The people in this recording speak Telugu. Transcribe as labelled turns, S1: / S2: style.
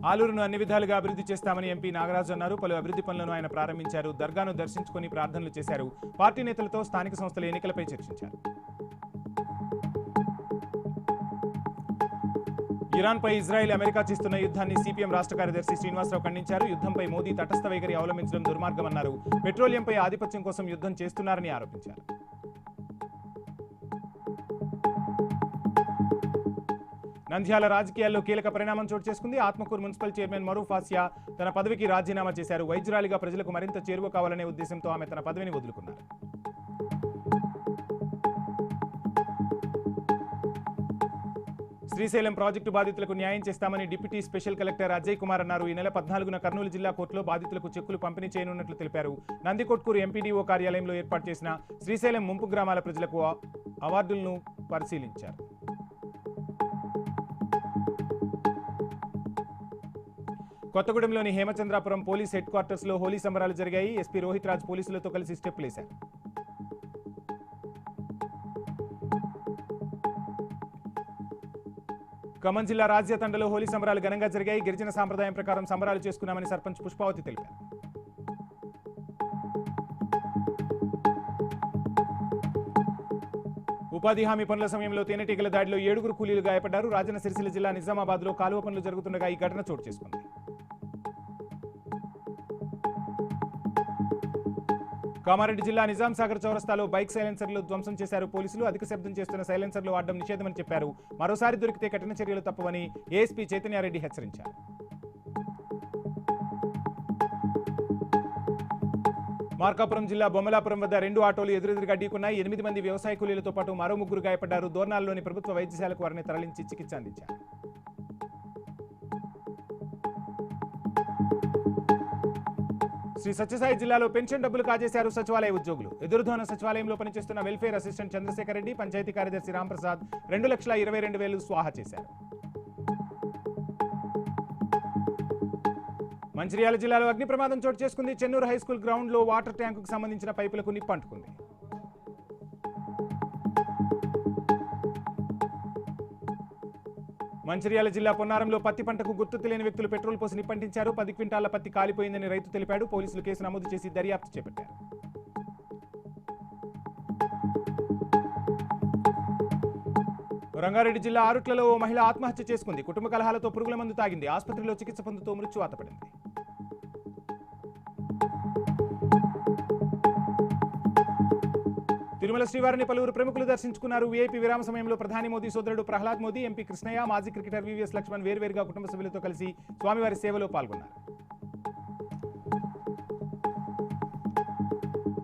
S1: ఆలూరును అన్ని విధాలుగా అభివృద్ధి చేస్తామని ఎంపీ నాగరాజు అన్నారు. పలు అభివృద్ధి పనులను ఆయన ప్రారంభించారు. దర్గాను దర్శించుకుని ప్రార్థనలు చేశారు. పార్టీ నేతలతో స్థానిక సంస్థల ఎన్నికలపై చర్చించారు. ఇరాన్పై ఇజ్రాయెల్ అమెరికా చేస్తున్న యుద్ధాన్ని సిపిఎం రాష్ట్ర కార్యదర్శి శ్రీనివాసరావు ఖండించారు. యుద్ధంపై మోదీ తటస్థ వైఖరి అవలంబించడం దుర్మార్గమన్నారు. పెట్రోలియంపై ఆధిపత్యం కోసం యుద్ధం చేస్తున్నారని ఆరోపించారు. నంద్యాల రాజకీయాల్లో కీలక పరిణామం చోటు చేసుకుంది. Atmakur municipal chairman Maroof Asia తన పదవికి రాజీనామా చేశారు. వైద్యురాలిగా ప్రజలకు మరింత చేరువ కావాలనే ఉద్దేశంతో ఆమె తన పదవిని వదులుకున్నారు. శ్రీశైలం ప్రాజెక్టు బాధితులకు న్యాయం చేస్తామని deputy special collector Ajay Kumar అన్నారు. ఈ నెల 14న కర్నూలు జిల్లా కోర్టులో బాధితులకు చెక్కులు పంపిణీ చేయనున్నట్లు తెలిపారు. నందికొట్కూరు ఎంపీడీఓ కార్యాలయంలో ఏర్పాటు చేసిన శ్రీశైలం ముంపు గ్రామాల ప్రజలకు అవార్డులను పరిశీలించారు. కొత్తగూడెంలోని హేమచంద్రాపురం పోలీస్ హెడ్ క్వార్టర్స్ లో హోలీ సంబరాలు జరిగాయి. ఎస్పీ రోహిత్ రాజ్ పోలీసులతో కలిసి స్టెప్పులేశారు. ఖమ్మం జిల్లా రాజ్య తండలో హోలీ సంబరాలు ఘనంగా జరిగాయి. గిరిజన సాంప్రదాయం ప్రకారం సంబరాలు చేసుకున్నామని సర్పంచ్ పుష్పావతి తెలిపారు. ఉపాధి హామీ పనుల సమయంలో తేనెటీగల దాడిలో 7 కూలీలు గాయపడ్డారు. రాజన్న సిరిసిల్ల జిల్లా నిజామాబాద్ లో కాలువ పనులు జరుగుతుండగా ఈ ఘటన చోటు చేసుకుంది. కామారెడ్డి జిల్లా నిజాం సాగర్ చౌరస్తాలో బైక్ సైలెన్సర్లు ధ్వంసం చేశారు పోలీసులు. అధిక శబ్దం చేస్తున్న సైలెన్సర్లు వాడడం నిషేధమని చెప్పారు. మరోసారి దొరికితే కఠిన చర్యలు తప్పవని ఏఎస్పీ చైతన్యారెడ్డి హెచ్చరించారు. మార్కాపురం జిల్లా బొమ్మలాపురం వద్ద 2 ఆటోలు ఎదురెదురుగా ఢీకున్నాయి. 8 మంది వ్యవసాయ కూలీలతో పాటు మరో 3 గాయపడ్డారు. దోర్నాల్లోని ప్రభుత్వ వైద్యశాలకు వారిని తరలించి చికిత్స అందించారు. శ్రీ సత్యసాయి జిల్లాలో పెన్షన్ డబ్బులు కాజేశారు సచివాలయ ఉద్యోగులు. ఎదురుధోన సచివాలయంలో పనిచేస్తున్న వెల్ఫేర్ అసిస్టెంట్ చంద్రశేఖర్ రెడ్డి, పంచాయతీ కార్యదర్శి రాంప్రసాద్ 2,22,000 స్వాహా చేశారు. మంచిర్యాల జిల్లాలో అగ్ని ప్రమాదం చోటు చేసుకుంది. చెన్నూరు హైస్కూల్ గ్రౌండ్ లో వాటర్ ట్యాంకుకు సంబంధించిన పైపులకు నిప్పు అంటుకుంది. మంచిర్యాల జిల్లా పొన్నారంలో పత్తి పంటకు గుర్తు తెలియని వ్యక్తులు పెట్రోల్ పోసి నిప్పంటించారు. 10 క్వింటాల పత్తి కాలిపోయిందని రైతు తెలిపాడు. పోలీసులు కేసు నమోదు చేసి దర్యాప్తు చేపట్టారు. రంగారెడ్డి జిల్లా ఆరుట్లలో ఓ మహిళ ఆత్మహత్య చేసుకుంది. కుటుంబ కలహాలతో పురుగుల మందు తాగింది. ఆసుపత్రిలో చికిత్స పొందుతూ మృత్యువాత పడింది. తిరుమల శ్రీవారిని పలువురు ప్రముఖులు దర్శించుకున్నారు. వీఐపీ విరామ సమయంలో ప్రధాని మోదీ సోదరుడు ప్రహ్లాద్ మోదీ, ఎంపీ కృష్ణయ్య, మాజీ క్రికెటర్ వివిఎస్ లక్ష్మణ్ వేర్వేరుగా కుటుంబ సభ్యులతో కలిసి స్వామివారి సేవలో పాల్గొన్నారు.